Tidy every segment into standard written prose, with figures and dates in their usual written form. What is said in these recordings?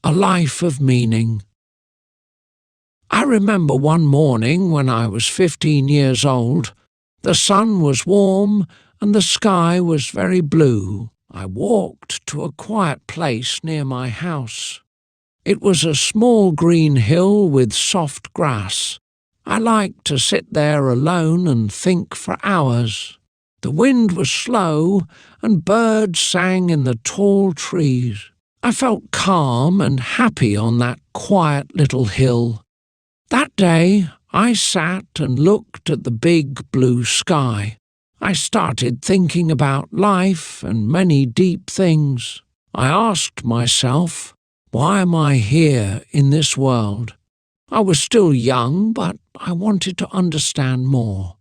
a life of meaning. I remember one morning when I was 15 years old. The sun was warm and the sky was very blue. I walked to a quiet place near my house. It was a small green hill with soft grass. I liked to sit there alone and think for hours. The wind was slow and birds sang in the tall trees. I felt calm and happy on that quiet little hill. That day I sat and looked at the big blue sky. I started thinking about life and many deep things. I asked myself, why am I here in this world? I was still young, but I wanted to understand more.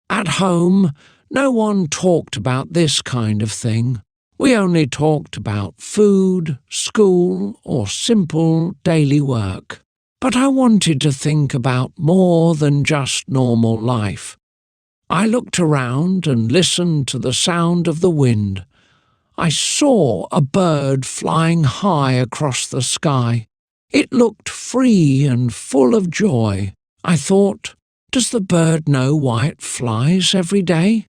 At home, no one talked about this kind of thing. We only talked about food, school, or simple daily work. But I wanted to think about more than just normal life. I looked around and listened to the sound of the wind. I saw a bird flying high across the sky. It looked free and full of joy. I thought, does the bird know why it flies every day?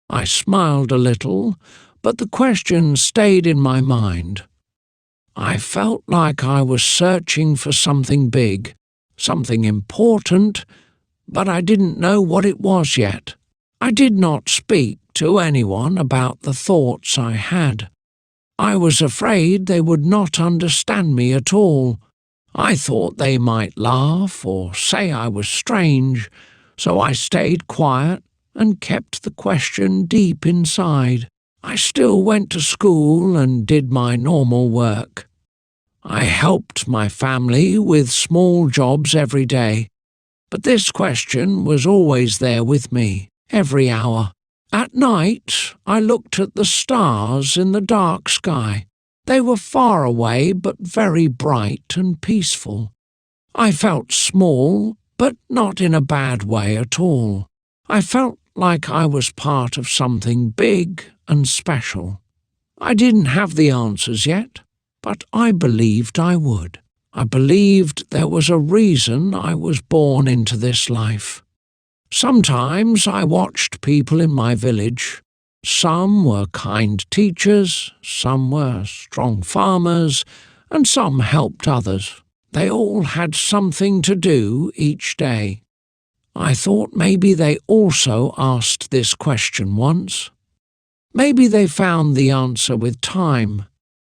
I smiled a little, but the question stayed in my mind. I felt like I was searching for something big, something important, but I didn't know what it was yet. I did not speak to anyone about the thoughts I had. I was afraid they would not understand me at all. I thought they might laugh or say I was strange, so I stayed quiet and kept the question deep inside. I still went to school and did my normal work. I helped my family with small jobs every day, but this question was always there with me, every hour. At night, I looked at the stars in the dark sky. They were far away but very bright and peaceful. I felt small, but not in a bad way at all. I felt like I was part of something big and special. I didn't have the answers yet, but I believed I would. I believed there was a reason I was born into this life. Sometimes I watched people in my village. Some were kind teachers, some were strong farmers, and some helped others. They all had something to do each day. I thought maybe they also asked this question once. Maybe they found the answer with time.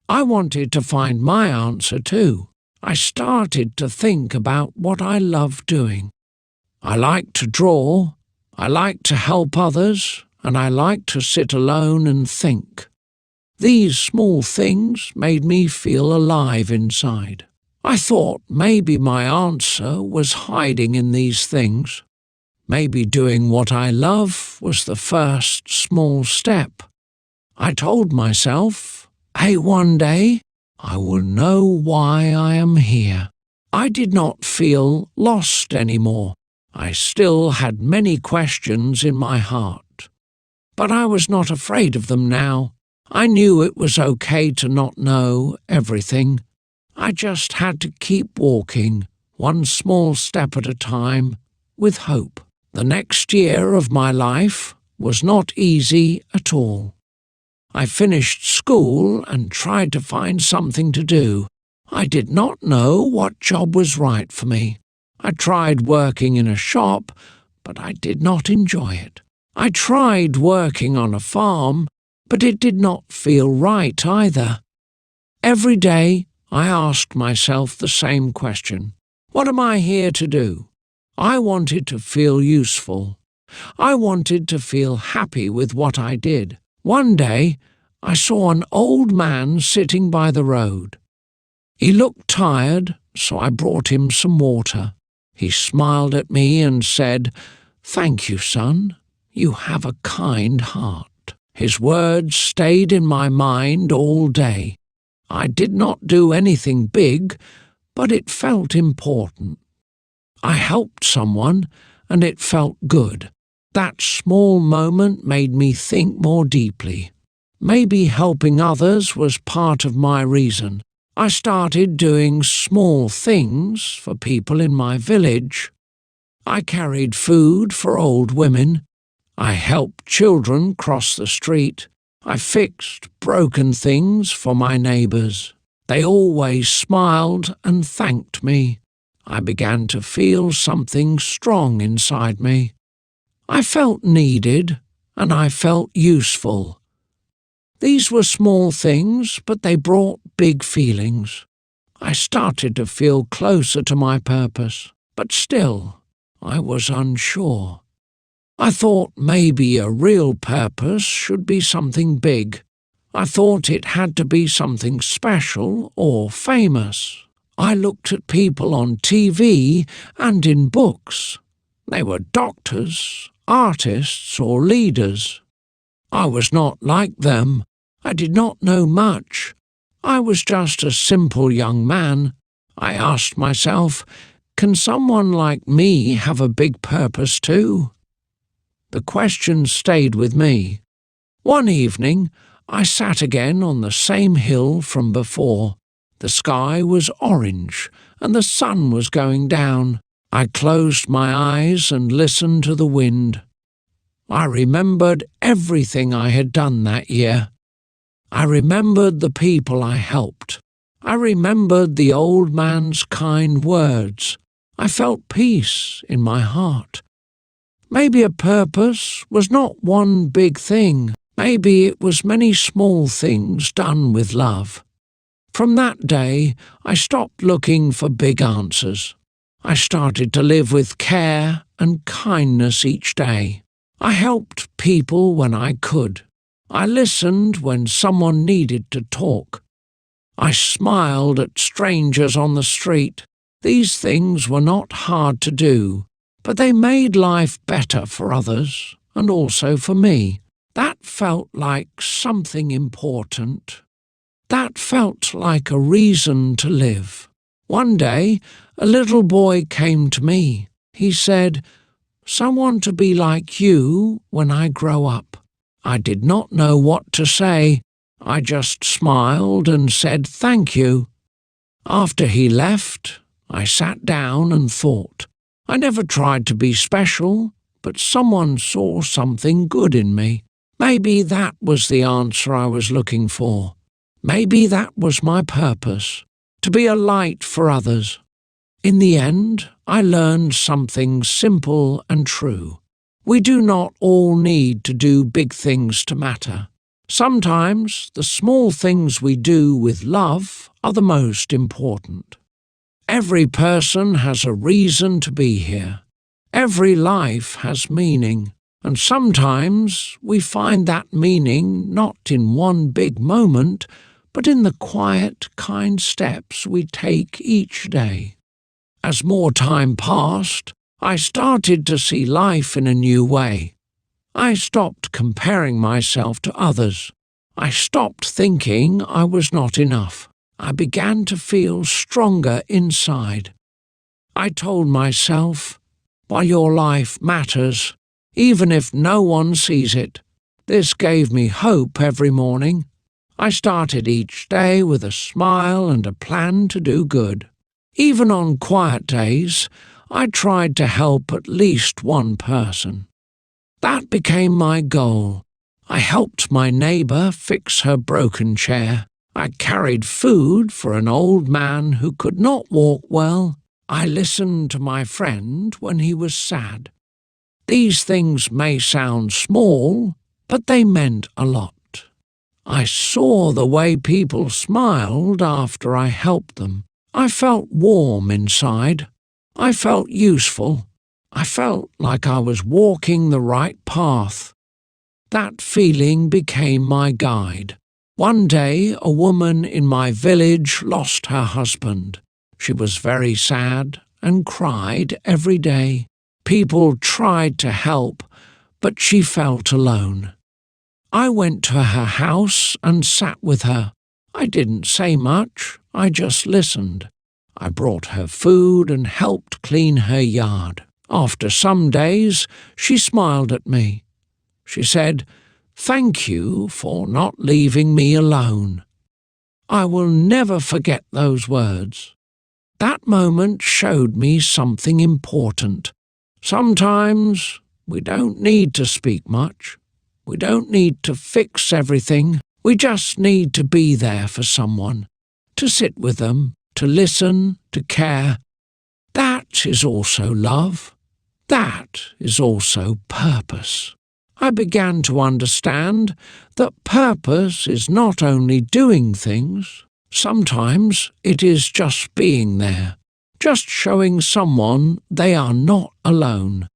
I wanted to find my answer too. I started to think about what I love doing. I like to draw, I like to help others, and I like to sit alone and think. These small things made me feel alive inside. I thought maybe my answer was hiding in these things. Maybe doing what I love was the first small step. I told myself, hey, one day I will know why I am here. I did not feel lost anymore. I still had many questions in my heart. But I was not afraid of them now. I knew it was okay to not know everything. I just had to keep walking, one small step at a time, with hope. The next year of my life was not easy at all. I finished school and tried to find something to do. I did not know what job was right for me. I tried working in a shop, but I did not enjoy it. I tried working on a farm, but it did not feel right either. Every day I asked myself the same question. What am I here to do? I wanted to feel useful. I wanted to feel happy with what I did. One day I saw an old man sitting by the road. He looked tired, so I brought him some water. He smiled at me and said, "Thank you, son. You have a kind heart." His words stayed in my mind all day. I did not do anything big, but it felt important. I helped someone, and it felt good. That small moment made me think more deeply. Maybe helping others was part of my reason. I started doing small things for people in my village. I carried food for old women. I helped children cross the street. I fixed broken things for my neighbours. They always smiled and thanked me. I began to feel something strong inside me. I felt needed and I felt useful. These were small things, but they brought big feelings. I started to feel closer to my purpose, but still, I was unsure. I thought maybe a real purpose should be something big. I thought it had to be something special or famous. I looked at people on TV and in books. They were doctors, artists, or leaders. I was not like them. I did not know much. I was just a simple young man. I asked myself, can someone like me have a big purpose too? The question stayed with me. One evening, I sat again on the same hill from before. The sky was orange and the sun was going down. I closed my eyes and listened to the wind. I remembered everything I had done that year. I remembered the people I helped. I remembered the old man's kind words. I felt peace in my heart. Maybe a purpose was not one big thing. Maybe it was many small things done with love. From that day, I stopped looking for big answers. I started to live with care and kindness each day. I helped people when I could. I listened when someone needed to talk. I smiled at strangers on the street. These things were not hard to do, but they made life better for others and also for me. That felt like something important. That felt like a reason to live. One day, a little boy came to me. He said, "Someone to be like you when I grow up." I did not know what to say. I just smiled and said thank you. After he left, I sat down and thought. I never tried to be special, but someone saw something good in me. Maybe that was the answer I was looking for. Maybe that was my purpose, to be a light for others. In the end, I learned something simple and true. We do not all need to do big things to matter. Sometimes the small things we do with love are the most important. Every person has a reason to be here. Every life has meaning, and sometimes we find that meaning not in one big moment, but in the quiet, kind steps we take each day. As more time passed, I started to see life in a new way. I stopped comparing myself to others. I stopped thinking I was not enough. I began to feel stronger inside. I told myself, "While your life matters, even if no one sees it." This gave me hope every morning. I started each day with a smile and a plan to do good. Even on quiet days, I tried to help at least one person. That became my goal. I helped my neighbour fix her broken chair. I carried food for an old man who could not walk well. I listened to my friend when he was sad. These things may sound small, but they meant a lot. I saw the way people smiled after I helped them. I felt warm inside. I felt useful. I felt like I was walking the right path. That feeling became my guide. One day, a woman in my village lost her husband. She was very sad and cried every day. People tried to help, but she felt alone. I went to her house and sat with her. I didn't say much, I just listened. I brought her food and helped clean her yard. After some days, she smiled at me. She said, "Thank you for not leaving me alone." I will never forget those words. That moment showed me something important. Sometimes we don't need to speak much. We don't need to fix everything. We just need to be there for someone, to sit with them, to listen, to care. That is also love. That is also purpose. I began to understand that purpose is not only doing things. Sometimes it is just being there, just showing someone they are not alone.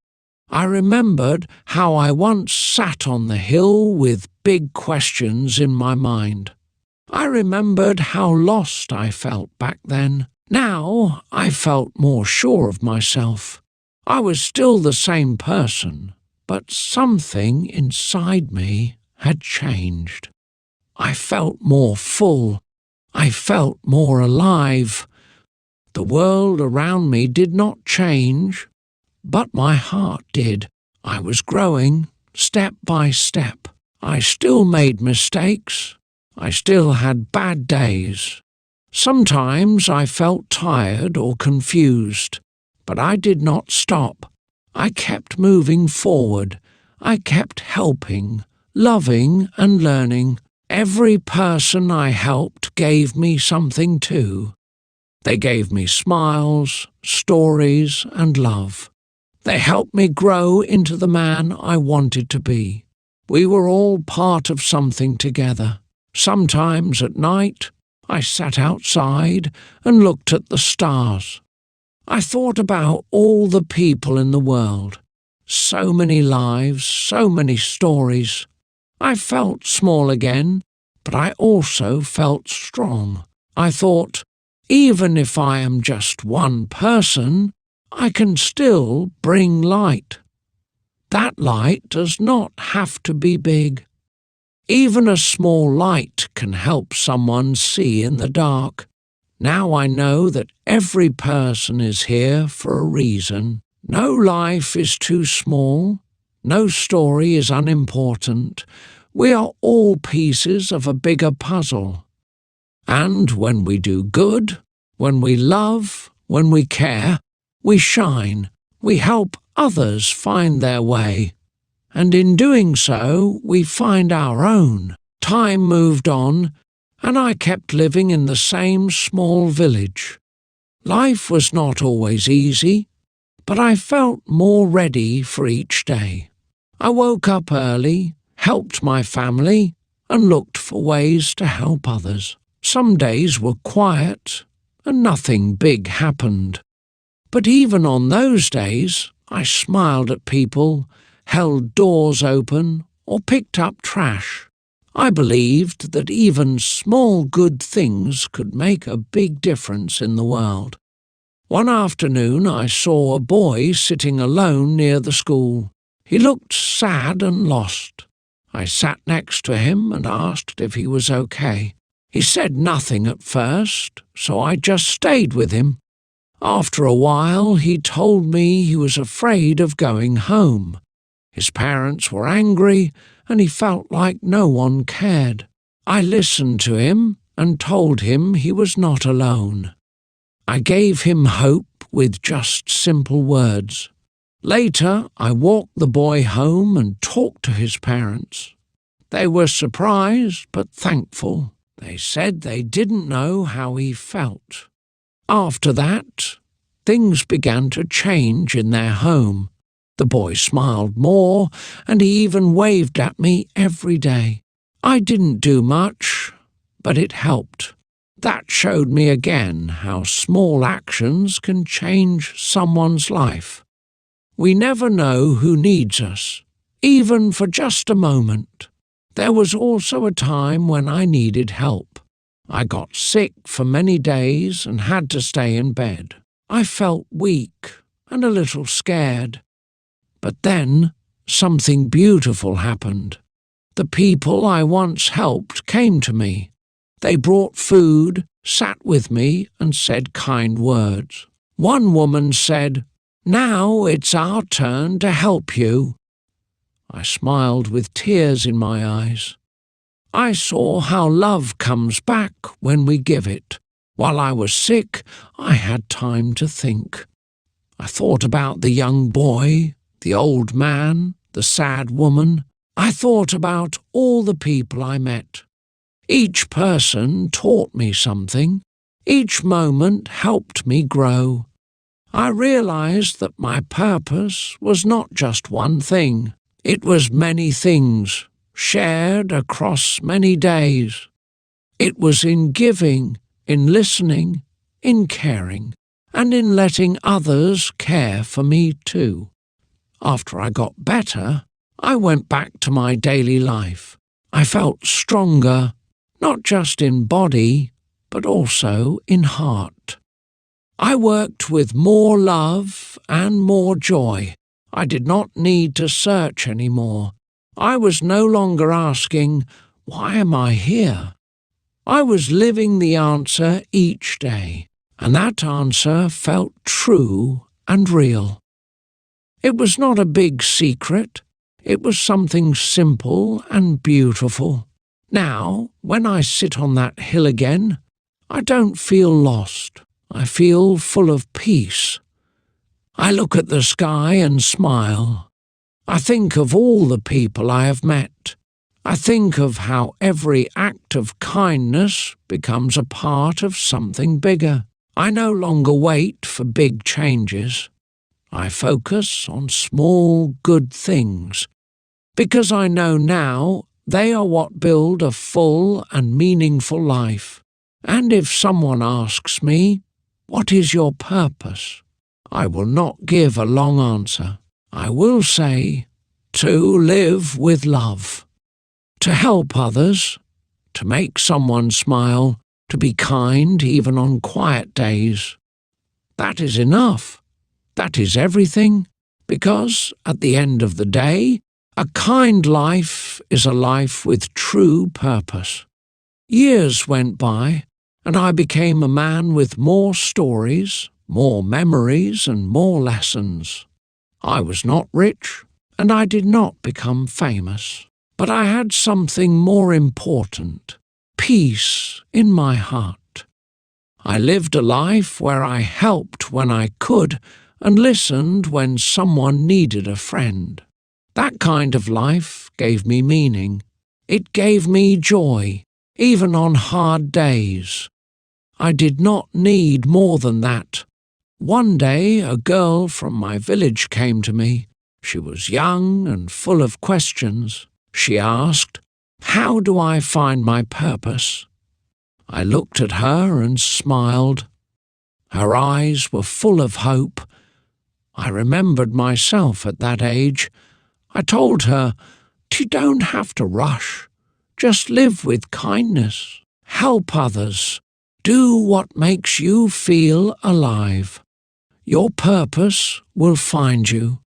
I remembered how I once sat on the hill with big questions in my mind. I remembered how lost I felt back then. Now I felt more sure of myself. I was still the same person, but something inside me had changed. I felt more full. I felt more alive. The world around me did not change, but my heart did. I was growing, step by step. I still made mistakes. I still had bad days. Sometimes I felt tired or confused, but I did not stop. I kept moving forward. I kept helping, loving and learning. Every person I helped gave me something too. They gave me smiles, stories and love. They helped me grow into the man I wanted to be. We were all part of something together. Sometimes at night, I sat outside and looked at the stars. I thought about all the people in the world. So many lives, so many stories. I felt small again, but I also felt strong. I thought, even if I am just one person, I can still bring light. That light does not have to be big. Even a small light can help someone see in the dark. Now I know that every person is here for a reason. No life is too small. No story is unimportant. We are all pieces of a bigger puzzle. And when we do good, when we love, when we care, we shine. We help others find their way. And in doing so, we find our own. Time moved on, and I kept living in the same small village. Life was not always easy, but I felt more ready for each day. I woke up early, helped my family, and looked for ways to help others. Some days were quiet, and nothing big happened. But even on those days, I smiled at people, held doors open, or picked up trash. I believed that even small good things could make a big difference in the world. One afternoon I saw a boy sitting alone near the school. He looked sad and lost. I sat next to him and asked if he was okay. He said nothing at first, so I just stayed with him. After a while he told me he was afraid of going home. His parents were angry, and he felt like no one cared. I listened to him and told him he was not alone. I gave him hope with just simple words. Later, I walked the boy home and talked to his parents. They were surprised but thankful. They said they didn't know how he felt. After that, things began to change in their home. The boy smiled more, and he even waved at me every day. I didn't do much, but it helped. That showed me again how small actions can change someone's life. We never know who needs us, even for just a moment. There was also a time when I needed help. I got sick for many days and had to stay in bed. I felt weak and a little scared. But then something beautiful happened. The people I once helped came to me. They brought food, sat with me, and said kind words. One woman said, "Now it's our turn to help you." I smiled with tears in my eyes. I saw how love comes back when we give it. While I was sick, I had time to think. I thought about the young boy, the old man, the sad woman. I thought about all the people I met. Each person taught me something. Each moment helped me grow. I realized that my purpose was not just one thing. It was many things, shared across many days. It was in giving, in listening, in caring, and in letting others care for me too. After I got better, I went back to my daily life. I felt stronger, not just in body, but also in heart. I worked with more love and more joy. I did not need to search anymore. I was no longer asking, "Why am I here?" I was living the answer each day, and that answer felt true and real. It was not a big secret. It was something simple and beautiful. Now, when I sit on that hill again, I don't feel lost. I feel full of peace. I look at the sky and smile. I think of all the people I have met. I think of how every act of kindness becomes a part of something bigger. I no longer wait for big changes. I focus on small, good things, because I know now they are what build a full and meaningful life. And if someone asks me, "What is your purpose?" I will not give a long answer. I will say, to live with love, to help others, to make someone smile, to be kind even on quiet days. That is enough. That is everything, because at the end of the day, a kind life is a life with true purpose. Years went by, and I became a man with more stories, more memories, and more lessons. I was not rich, and I did not become famous, but I had something more important: peace in my heart. I lived a life where I helped when I could and listened when someone needed a friend. That kind of life gave me meaning. It gave me joy, even on hard days. I did not need more than that. One day a girl from my village came to me. She was young and full of questions. She asked, "How do I find my purpose?" I looked at her and smiled. Her eyes were full of hope. I remembered myself at that age. I told her, "You don't have to rush. Just live with kindness. Help others. Do what makes you feel alive. Your purpose will find you."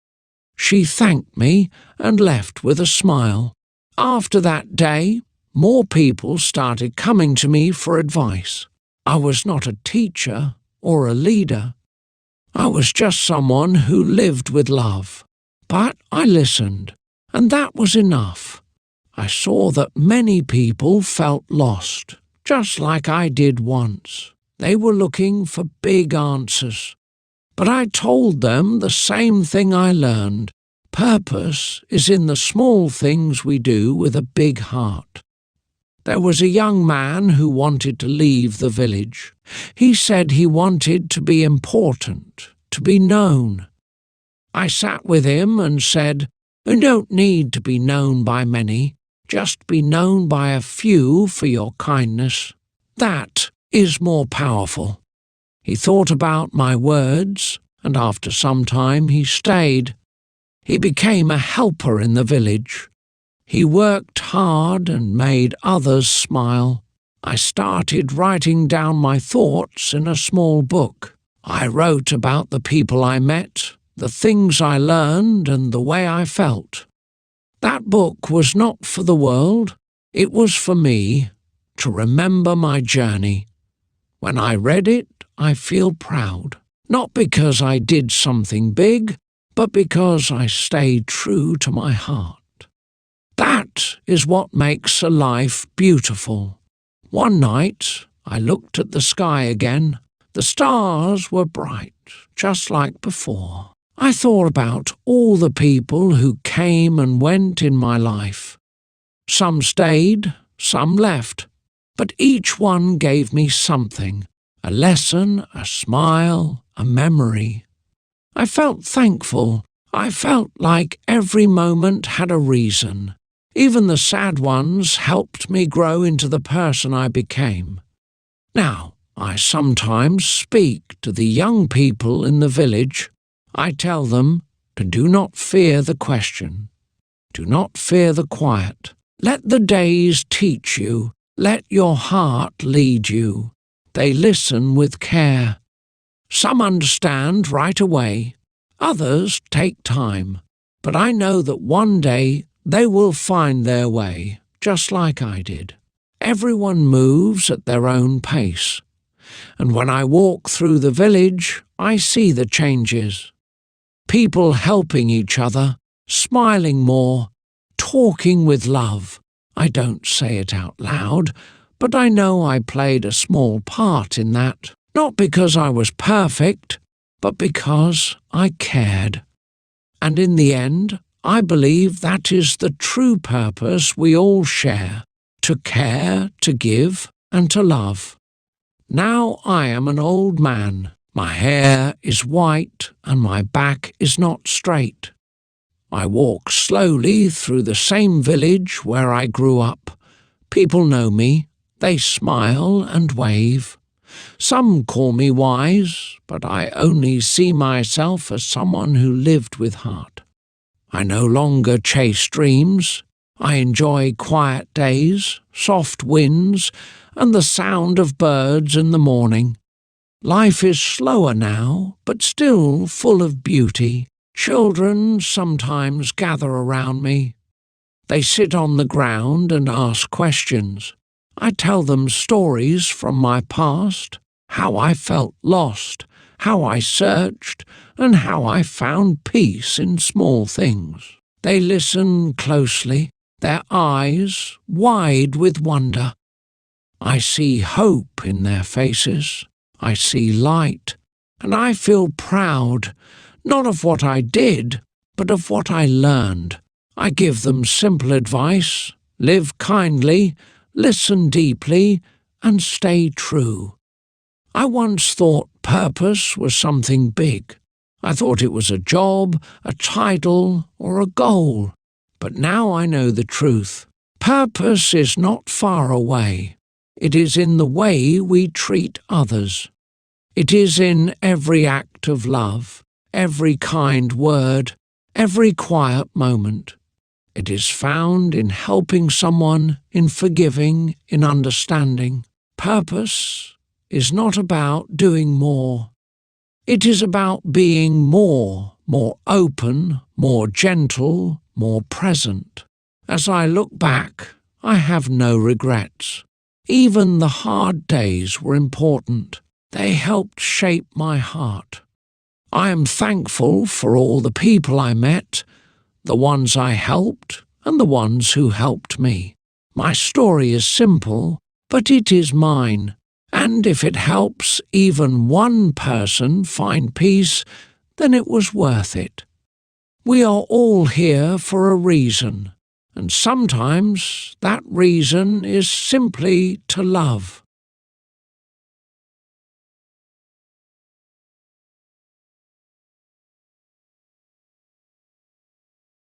She thanked me and left with a smile. After that day, more people started coming to me for advice. I was not a teacher or a leader. I was just someone who lived with love. But I listened, and that was enough. I saw that many people felt lost, just like I did once. They were looking for big answers. But I told them the same thing I learned. Purpose is in the small things we do with a big heart. There was a young man who wanted to leave the village. He said he wanted to be important, to be known. I sat with him and said, "You don't need to be known by many. Just be known by a few for your kindness. That is more powerful." He thought about my words, and after some time he stayed. He became a helper in the village. He worked hard and made others smile. I started writing down my thoughts in a small book. I wrote about the people I met, the things I learned, and the way I felt. That book was not for the world. It was for me, to remember my journey. When I read it, I feel proud, not because I did something big, but because I stayed true to my heart. That is what makes a life beautiful. One night, I looked at the sky again. The stars were bright, just like before. I thought about all the people who came and went in my life. Some stayed, some left, but each one gave me something, a lesson, a smile, a memory. I felt thankful. I felt like every moment had a reason. Even the sad ones helped me grow into the person I became. Now, I sometimes speak to the young people in the village. I tell them to do not fear the question. Do not fear the quiet. Let the days teach you. Let your heart lead you. They listen with care. Some understand right away. Others take time. But I know that one day they will find their way, just like I did. Everyone moves at their own pace. And when I walk through the village, I see the changes. People helping each other, smiling more, talking with love. I don't say it out loud, but I know I played a small part in that. Not because I was perfect, but because I cared. And in the end, I believe that is the true purpose we all share, to care, to give, and to love. Now I am an old man. My hair is white and my back is not straight. I walk slowly through the same village where I grew up. People know me. They smile and wave. Some call me wise, but I only see myself as someone who lived with heart. I no longer chase dreams. I enjoy quiet days, soft winds, and the sound of birds in the morning. Life is slower now, but still full of beauty. Children sometimes gather around me. They sit on the ground and ask questions. I tell them stories from my past, how I felt lost, how I searched, and how I found peace in small things. They listen closely, their eyes wide with wonder. I see hope in their faces. I see light, and I feel proud, not of what I did, but of what I learned. I give them simple advice: live kindly, listen deeply, and stay true. I once thought purpose was something big. I thought it was a job, a title, or a goal. But now I know the truth. Purpose is not far away. It is in the way we treat others. It is in every act of love, every kind word, every quiet moment. It is found in helping someone, in forgiving, in understanding. Purpose is not about doing more. It is about being more open, more gentle, more present. As I look back, I have no regrets. Even the hard days were important. They helped shape my heart. I am thankful for all the people I met, the ones I helped, and the ones who helped me. My story is simple, but it is mine. And if it helps even one person find peace, then it was worth it. We are all here for a reason, and sometimes that reason is simply to love.